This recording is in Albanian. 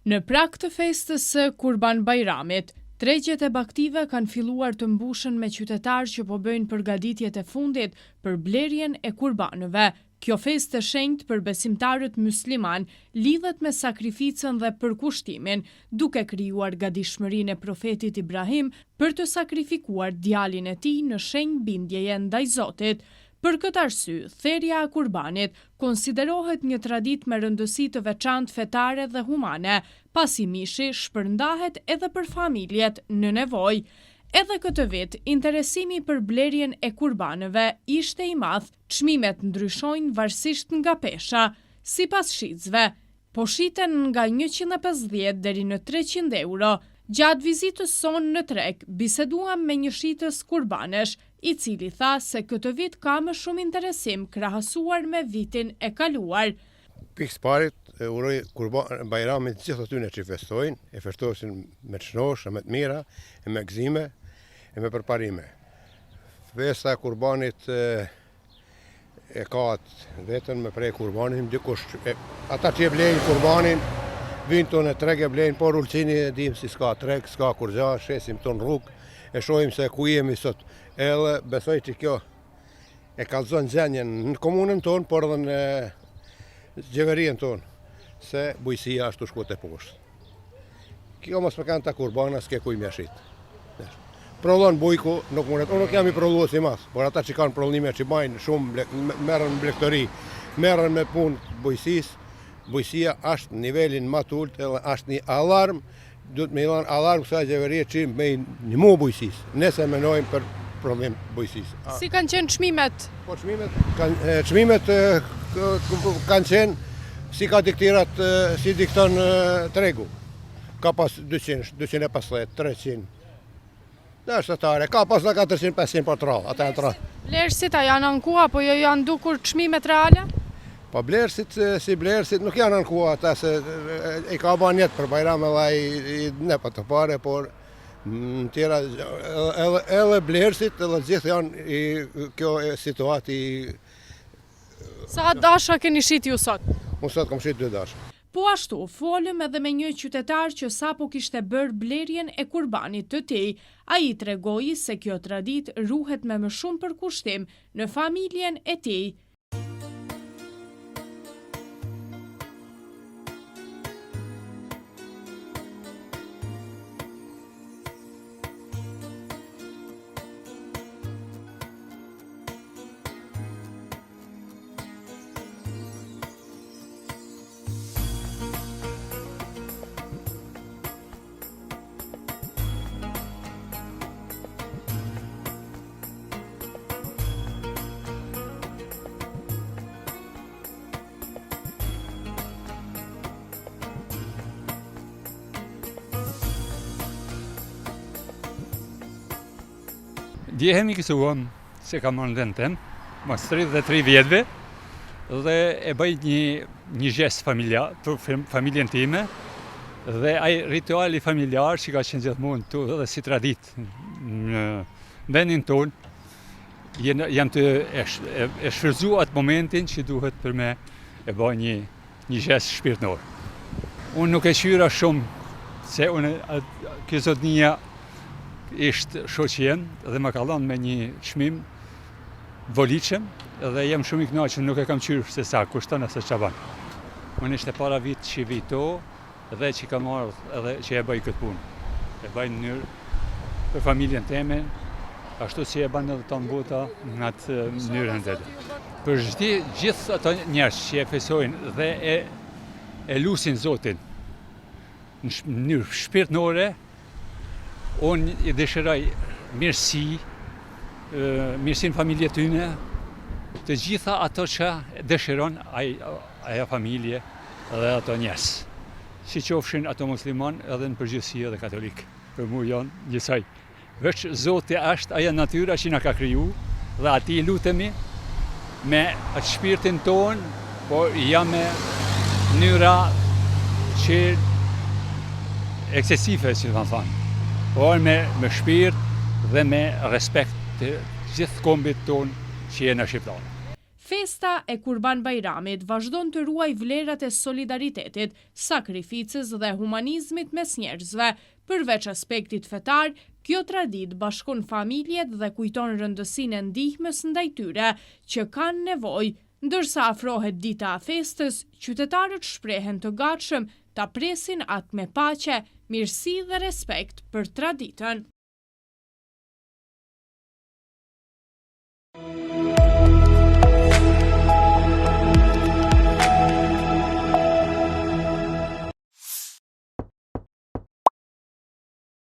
Në prag të festës së Kurban Bajramit, tregjet e baktive kanë filluar të mbushen me qytetarë që po bëjnë përgatitjet e fundit për blerjen e kurbanëve. Kjo festë e shenjtë për besimtarët musliman lidhet me sakrificën dhe përkushtimin, duke krijuar gatishmërinë e profetit Ibrahim për të sakrifikuar djalin e tij në shenjë bindjeje ndaj Zotit. Për këtë arsye, therrja e kurbanit konsiderohet një traditë me rëndësi të veçantë fetare dhe humane, pasi mishi shpërndahet edhe për familjet në nevojë. Edhe këtë vit, interesimi për blerjen e kurbanëve ishte i madh. Çmimet ndryshojnë varësisht nga pesha. Sipas shitësve, po shiten nga 150 deri në 300 euro. Gjatë vizitës sonë në treg, biseduam me një shitës kurbanesh, i cili tha se këtë vit ka më shumë interesim krahasuar me vitin e kaluar. Pikë parit, uroj Kurban Bajramit gjithë atyre që festojnë, e festosin me çnosh, me të mira, e me gëzime, e me përparime. Festa e kurbanit e ka vetën me prej kurbanin, dikush ata që e blejnë kurbanin, vinë tonë e treg e blejnë, por ulcini e dim si s'ka treg, s'ka kur gja, shesim tonë rrugë, e shohim se ku jemi sot. Edhe besoj që kjo e kallëzon zënjen në komunën tonë, por edhe në gjeverien tonë, se bujësia ashtu shkot e poshtë. Kjo mos më kanë ta kurbana, s'ke kuj me shit. Prollon bujku, nuk mundet, unë nuk jam i prolluar si mas, por ata që kanë prollime që bajnë shumë, merren në blegtori, merren me punë bujësisë, bujësia është nivelin më të ulët, edhe është një alarm, duhet me dhënë alarm kësaj gjeverie që me një mu bujësisë, nëse menojmë për problem bujësisë. Si kanë qenë çmimet? Po çmimet kanë qenë si ka diktirat, si dikton tregu. Ka pas 200, 250, 300. Dhe shtetare, ka pas nga 400, 500 për tra, ata janë tra. Blerësit a janë anku apo jo janë dukur çmimet reale? Po blerësit, si blerësit, nuk janë anku ata se i ka ban jetë për Bajram edhe i ne pa të pare, por në tjera edhe blerësit edhe gjithë janë kjo situati. Sa dasha keni shit ju sot? Unë sot kom shit 2 dasha. Po ashtu, folëm edhe me një qytetar që sapo kishte bërë blerjen e kurbanit të tij. Ai tregoi se kjo traditë ruhet me më shumë përkushtim në familjen e tij. Ndjehemi kësuam se kam marrë në vend tem, mas 33 vjetëve, dhe e bëj një gest familjar për familjen time, dhe ai rituali familjar që ka qenë gjithmonë tu dhe si traditë në vendin tonë, jam të e shfrytzu atë momentin që duhet për me e bëj një gest shpirtnor. Unë nuk e qyra shumë, se unë kjo zotnia ishtë shoqjen dhe më ka dhënë me një çmim voliçëm dhe jam shumë i kënaqur, nuk e kam qyrë se sa kushton ose ç'a bën. Unë ishte para vit që vito dhe që kam marrë edhe që e bëj këtë punë. E bëj në mënyrë për familjen time, ashtu si e bën edhe tonë bota në atë mënyrën tjetër. Për gjithë ato njerëz që e fesojnë dhe e lusin Zotin në mënyrë shpirtnore, unë i dëshiroj mirësi, mirësinë familje tyne, të gjitha ato që dëshiron aja familje dhe ato njerëz. Si qofshin ato musliman edhe në përgjithësi edhe katolik. Për mu janë njësoj. Veç Zoti është aja natyra që na ka kriju dhe ati lutemi me atë shpirtin tonë, por jam me mënyra që eksesive, që të thonë. Por me shpirt dhe me respekt të gjithë kombit tonë që jena shqiptarë. Festa e Kurban Bajramit vazhdon të ruaj vlerat e solidaritetit, sakrificës dhe humanizmit mes njerëzve. Përveç aspektit fetar, kjo traditë bashkon familjet dhe kujton rëndësinë e ndihmës ndaj tyre që kanë nevojë. Ndërsa afrohet dita e festës, qytetarët shprehen të gatshëm ta presin atë me paqe, mirësi dhe respekt për traditën.